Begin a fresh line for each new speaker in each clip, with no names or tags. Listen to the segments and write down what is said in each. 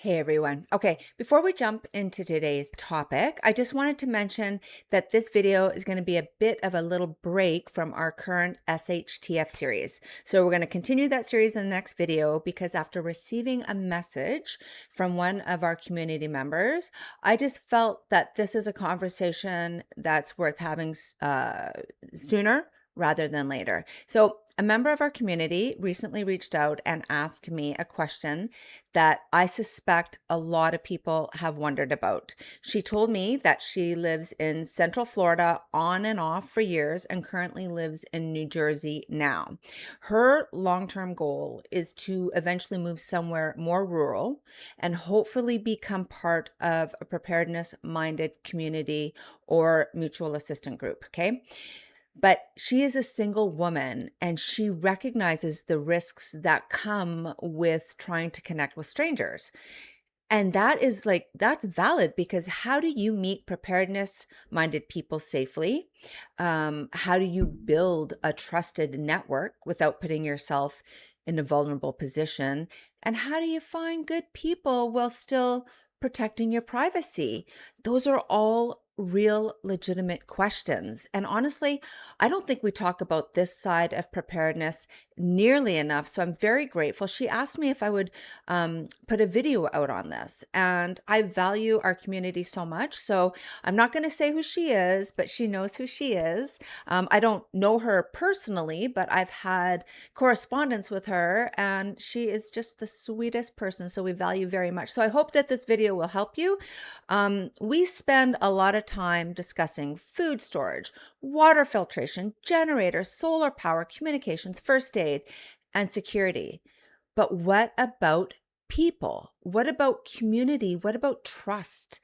Hey everyone. Okay, before we jump into today's topic, I just wanted to mention that this video is going to be a bit of a little break from our current SHTF series. So we're going to continue that series in the next video because after receiving a message from one of our community members, I just felt that this is a conversation that's worth having sooner rather than later. So a member of our community recently reached out and asked me a question that I suspect a lot of people have wondered about. She told me that she lives in Central Florida on and off for years and currently lives in New Jersey now. Her long-term goal is to eventually move somewhere more rural and hopefully become part of a preparedness-minded community or mutual assistance group, okay? But she is a single woman and she recognizes the risks that come with trying to connect with strangers. And that's valid because how do you meet preparedness minded people safely? How do you build a trusted network without putting yourself in a vulnerable position? And how do you find good people while still protecting your privacy? Those are all real legitimate questions. And honestly, I don't think we talk about this side of preparedness nearly enough. So I'm very grateful. She asked me if I would put a video out on this. And I value our community so much. So I'm not going to say who she is, but she knows who she is. I don't know her personally, but I've had correspondence with her and she is just the sweetest person. So we value very much. So I hope that this video will help you. We spend a lot of time discussing food storage, water filtration, generators, solar power, communications, first aid, and security. But what about people? What about community? What about trust?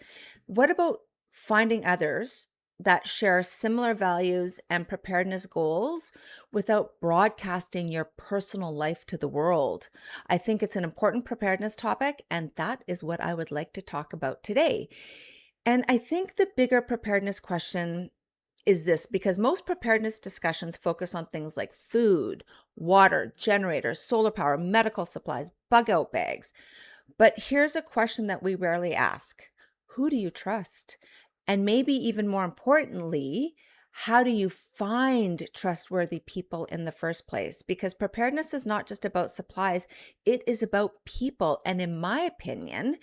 What about finding others that share similar values and preparedness goals without broadcasting your personal life to the world? I think it's an important preparedness topic, and that is what I would like to talk about today. And I think the bigger preparedness question is this because most preparedness discussions focus on things like food, water, generators, solar power, medical supplies, bug out bags. But here's a question that we rarely ask. Who do you trust? And maybe even more importantly, how do you find trustworthy people in the first place? Because preparedness is not just about supplies, it is about people. And in my opinion,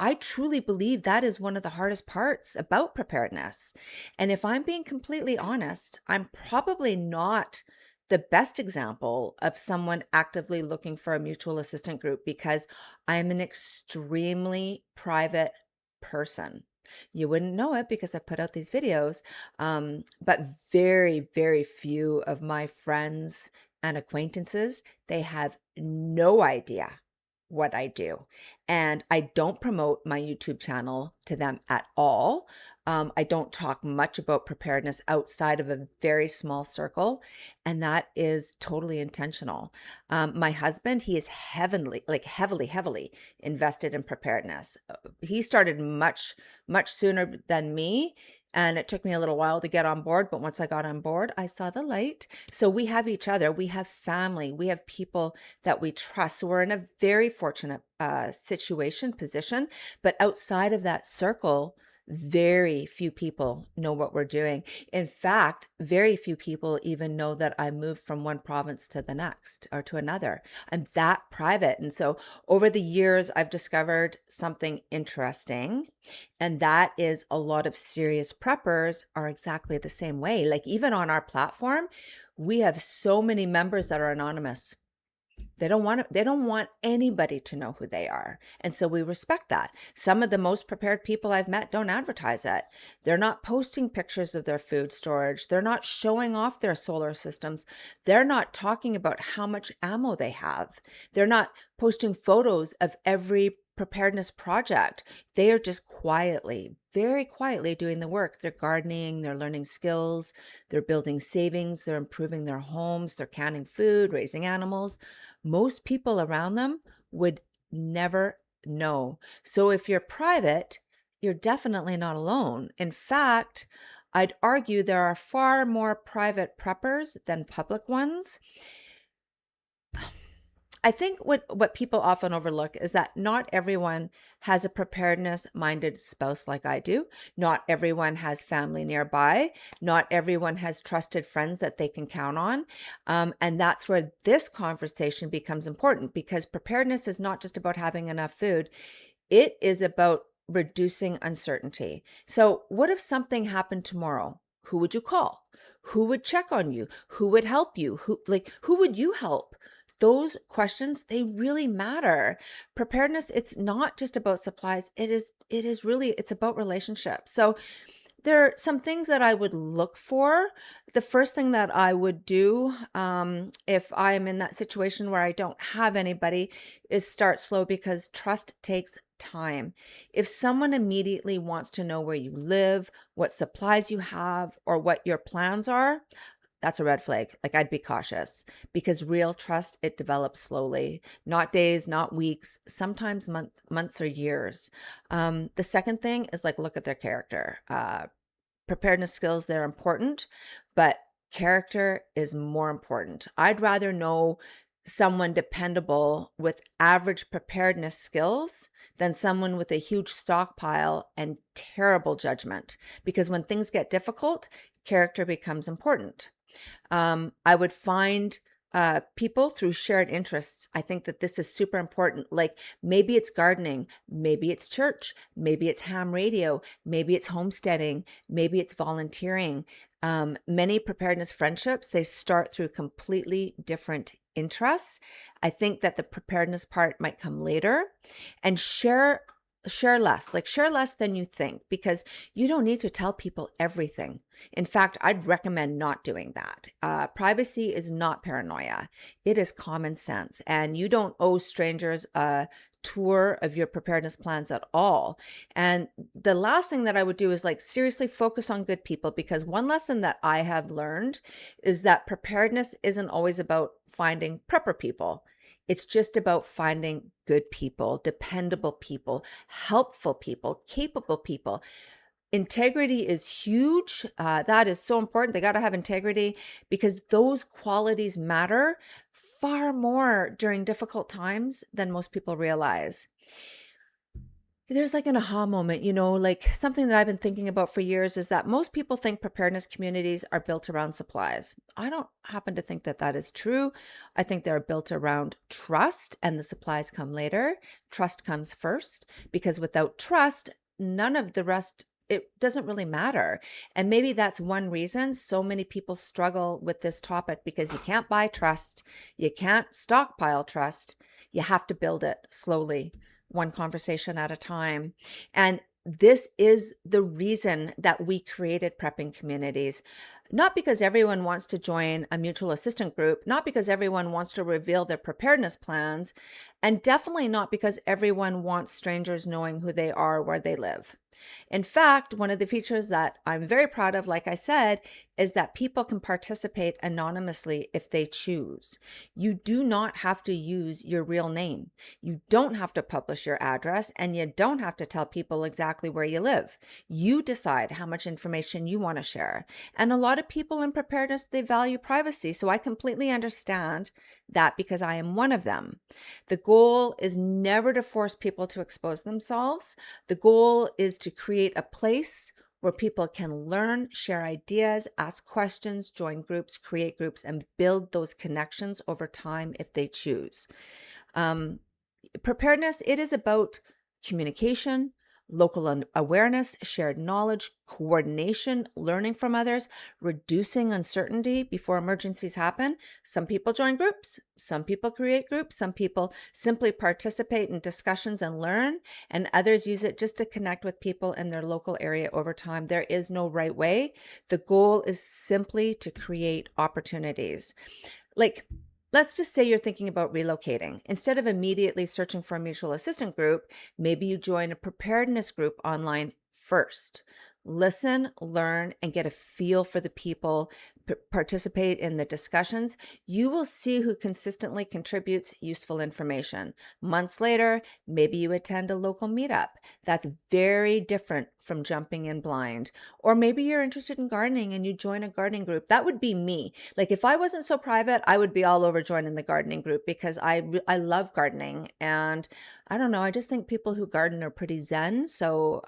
I truly believe that is one of the hardest parts about preparedness. And if I'm being completely honest, I'm probably not the best example of someone actively looking for a mutual assistant group because I'm an extremely private person. You wouldn't know it because I put out these videos, but very, very few of my friends and acquaintances, they have no idea what I do. And I don't promote my YouTube channel to them at all. I don't talk much about preparedness outside of a very small circle, and that is totally intentional. My husband, he is heavily invested in preparedness. He started much sooner than me, and it took me a little while to get on board, but once I got on board, I saw the light. So we have each other, we have family, we have people that we trust. So we're in a very fortunate position, but outside of that circle, very few people know what we're doing. In fact, very few people even know that I moved from one province to the next or to another. I'm that private. And so over the years, I've discovered something interesting. And that is a lot of serious preppers are exactly the same way. Like even on our platform, we have so many members that are anonymous. They don't want anybody to know who they are. And so we respect that. Some of the most prepared people I've met don't advertise it. They're not posting pictures of their food storage. They're not showing off their solar systems. They're not talking about how much ammo they have. They're not posting photos of every preparedness project. They are just quietly, very quietly doing the work. They're gardening, they're learning skills, they're building savings, they're improving their homes, they're canning food, raising animals. Most people around them would never know. So if you're private, you're definitely not alone. In fact, I'd argue there are far more private preppers than public ones. I think what people often overlook is that not everyone has a preparedness-minded spouse like I do. Not everyone has family nearby. Not everyone has trusted friends that they can count on. And that's where this conversation becomes important, because preparedness is not just about having enough food. It is about reducing uncertainty. So, what if something happened tomorrow? Who would you call? Who would check on you? Who would help you? Who would you help? Those questions, they really matter. Preparedness, it's not just about supplies. It is really, it's about relationships. So there are some things that I would look for. The first thing that I would do, if I am in that situation where I don't have anybody, is start slow, because trust takes time. If someone immediately wants to know where you live, what supplies you have, or what your plans are, that's a red flag. Like, I'd be cautious, because real trust, it develops slowly, not days, not weeks, sometimes months or years. The second thing is, like, look at their character. Preparedness skills, they're important, but character is more important. I'd rather know someone dependable with average preparedness skills than someone with a huge stockpile and terrible judgment, because when things get difficult, character becomes important. I would find people through shared interests. I think that this is super important. Like, maybe it's gardening, maybe it's church, maybe it's ham radio, maybe it's homesteading, maybe it's volunteering. Many preparedness friendships, they start through completely different interests. I think that the preparedness part might come later. And share less, like share less than you think, because you don't need to tell people everything. In fact, I'd recommend not doing that. Privacy is not paranoia. It is common sense. And you don't owe strangers a tour of your preparedness plans at all. And the last thing that I would do is, like, seriously focus on good people, because one lesson that I have learned is that preparedness isn't always about finding prepper people. It's just about finding good people, dependable people, helpful people, capable people. Integrity is huge. That is so important. They got to have integrity, because those qualities matter far more during difficult times than most people realize. There's like an aha moment, like something that I've been thinking about for years is that most people think preparedness communities are built around supplies. I don't happen to think that that is true. I think they're built around trust, and the supplies come later. Trust comes first, because without trust, none of the rest, it doesn't really matter. And maybe that's one reason so many people struggle with this topic, because you can't buy trust. You can't stockpile trust. You have to build it slowly, one conversation at a time. And this is the reason that we created prepping communities. Not because everyone wants to join a mutual assistant group, not because everyone wants to reveal their preparedness plans, and definitely not because everyone wants strangers knowing who they are, where they live. In fact, one of the features that I'm very proud of, like I said, is that people can participate anonymously if they choose. You do not have to use your real name. You don't have to publish your address, and you don't have to tell people exactly where you live. You decide how much information you want to share. And a lot of people in preparedness, they value privacy. So I completely understand that, because I am one of them. The goal is never to force people to expose themselves. The goal is to create a place where people can learn, share ideas, ask questions, join groups, create groups, and build those connections over time if they choose. Preparedness, it is about communication, local awareness, shared knowledge, coordination, learning from others, reducing uncertainty before emergencies happen. Some people join groups, some people create groups, some people simply participate in discussions and learn, and others use it just to connect with people in their local area over time. There is no right way. The goal is simply to create opportunities. Like, let's just say you're thinking about relocating. Instead of immediately searching for a mutual assistant group, maybe you join a preparedness group online first. listen, learn, and get a feel for the people, participate in the discussions, you will see who consistently contributes useful information. Months later, maybe you attend a local meetup. That's very different from jumping in blind. Or maybe you're interested in gardening and you join a gardening group. That would be me. Like if I wasn't so private, I would be all over joining the gardening group because I love gardening, and I don't know, I just think people who garden are pretty zen. So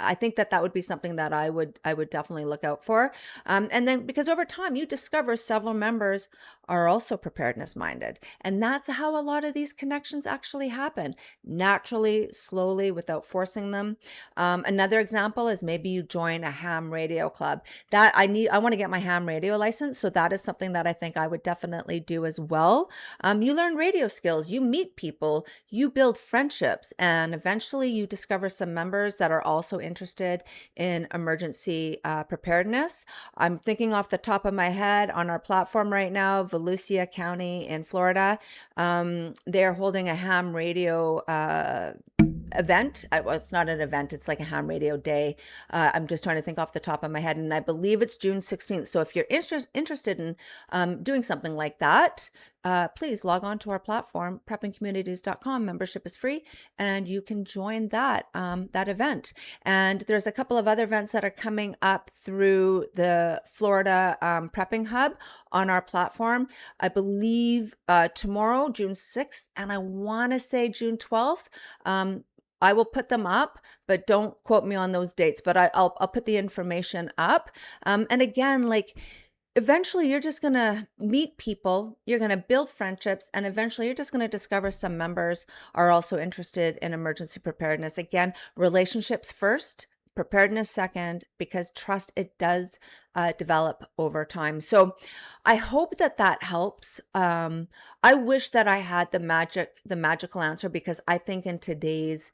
I think that would be something that I would definitely look out for. And then because over time you discover several members are also preparedness minded. And that's how a lot of these connections actually happen naturally, slowly, without forcing them. Another example is maybe you join a ham radio club. That I want to get my ham radio license. So that is something that I think I would definitely do as well. You learn radio skills, you meet people, you build friendships, and eventually you discover some members that are also interested in emergency preparedness. I'm thinking off the top of my head on our platform right now, Volusia County in Florida. They're holding a ham radio event. Well, it's not an event, it's like a ham radio day. I'm just trying to think off the top of my head, and I believe it's June 16th. So if you're interested in doing something like that, please log on to our platform, preppingcommunities.com. Membership is free, and you can join that event. And there's a couple of other events that are coming up through the Florida Prepping Hub on our platform. I believe tomorrow, June 6th, and I want to say June 12th. I will put them up, but don't quote me on those dates, but I'll put the information up. And again, like, eventually you're just going to meet people, you're going to build friendships, and eventually you're just going to discover some members are also interested in emergency preparedness. Again, relationships first, preparedness second, because trust, it does develop over time. So I hope that helps. I wish that I had the magical answer, because I think in today's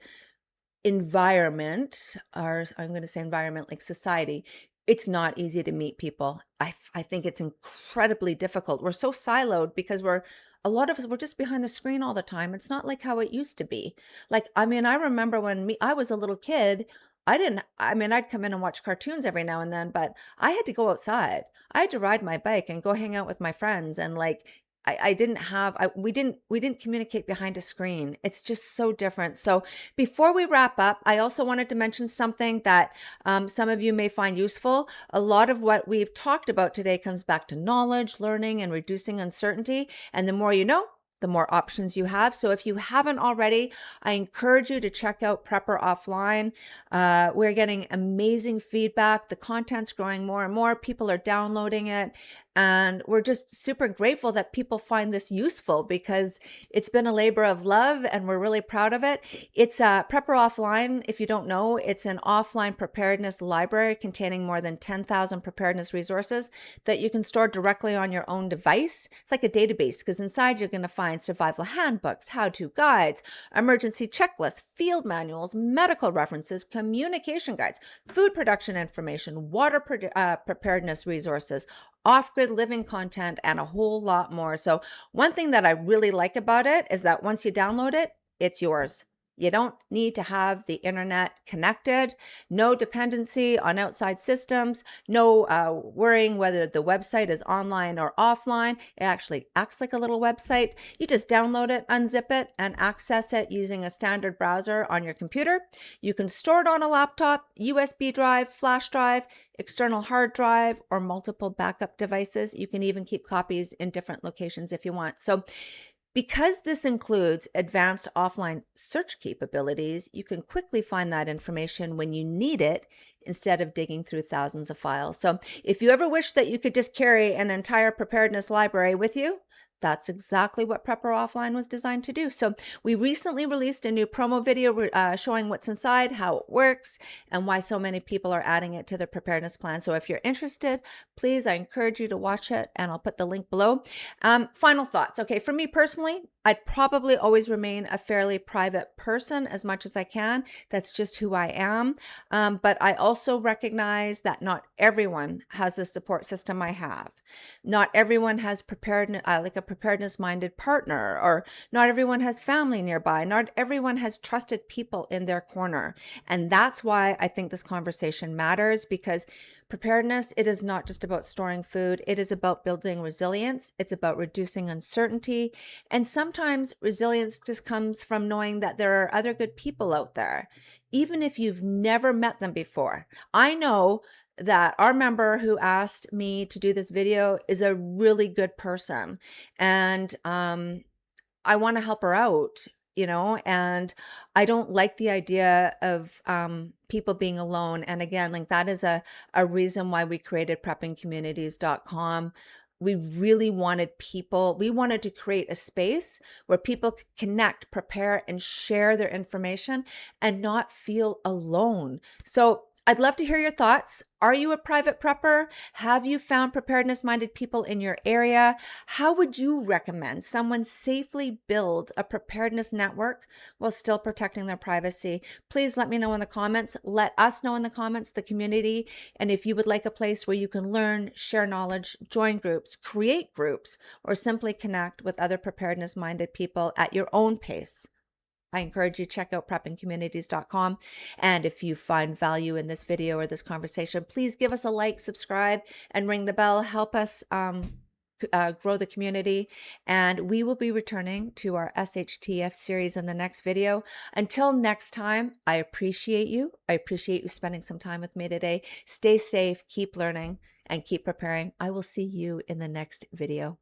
environment, or I'm going to say environment, like society, it's not easy to meet people. I think it's incredibly difficult. We're so siloed because a lot of us, we're just behind the screen all the time. It's not like how it used to be. Like, I mean, I remember when I was a little kid, I'd come in and watch cartoons every now and then, but I had to go outside. I had to ride my bike and go hang out with my friends. And like, we didn't communicate behind a screen. It's just so different. So before we wrap up, I also wanted to mention something that some of you may find useful. A lot of what we've talked about today comes back to knowledge, learning, and reducing uncertainty. And the more you know, the more options you have. So if you haven't already, I encourage you to check out Prepper Offline. We're getting amazing feedback. The content's growing more and more. People are downloading it. And we're just super grateful that people find this useful, because it's been a labor of love and we're really proud of it. It's Prepper Offline. If you don't know, it's an offline preparedness library containing more than 10,000 preparedness resources that you can store directly on your own device. It's like a database, because inside you're going to find survival handbooks, how-to guides, emergency checklists, field manuals, medical references, communication guides, food production information, water preparedness resources, off-grid living content, and a whole lot more. So one thing that I really like about it is that once you download it, it's yours. You don't need to have the internet connected, no dependency on outside systems, no worrying whether the website is online or offline. It actually acts like a little website. You just download it, unzip it, and access it using a standard browser on your computer. You can store it on a laptop, USB drive, flash drive, external hard drive, or multiple backup devices. You can even keep copies in different locations if you want. So because this includes advanced offline search capabilities, you can quickly find that information when you need it instead of digging through thousands of files. So if you ever wish that you could just carry an entire preparedness library with you, that's exactly what Prepper Offline was designed to do. So we recently released a new promo video showing what's inside, how it works, and why so many people are adding it to their preparedness plan. So if you're interested, please, I encourage you to watch it, and I'll put the link below. Final thoughts. Okay, for me personally, I'd probably always remain a fairly private person as much as I can. That's just who I am. But I also recognize that not everyone has the support system I have. Not everyone has like a preparedness-minded partner, or not everyone has family nearby. Not everyone has trusted people in their corner. And that's why I think this conversation matters, because preparedness, it is not just about storing food. It is about building resilience. It's about reducing uncertainty. And sometimes resilience just comes from knowing that there are other good people out there, even if you've never met them before. I know that our member who asked me to do this video is a really good person. And I want to help her out, and I don't like the idea of people being alone. And again, like, that is a reason why we created preppingcommunities.com. We really wanted we wanted to create a space where people could connect, prepare, and share their information and not feel alone. So I'd love to hear your thoughts. Are you a private prepper? Have you found preparedness-minded people in your area? How would you recommend someone safely build a preparedness network while still protecting their privacy? Please let me know in the comments. Let us know in the comments, the community. And if you would like a place where you can learn, share knowledge, join groups, create groups, or simply connect with other preparedness-minded people at your own pace, I encourage you to check out preppingcommunities.com. And if you find value in this video or this conversation, please give us a like, subscribe, and ring the bell. Help us grow the community. And we will be returning to our SHTF series in the next video. Until next time, I appreciate you. I appreciate you spending some time with me today. Stay safe, keep learning, and keep preparing. I will see you in the next video.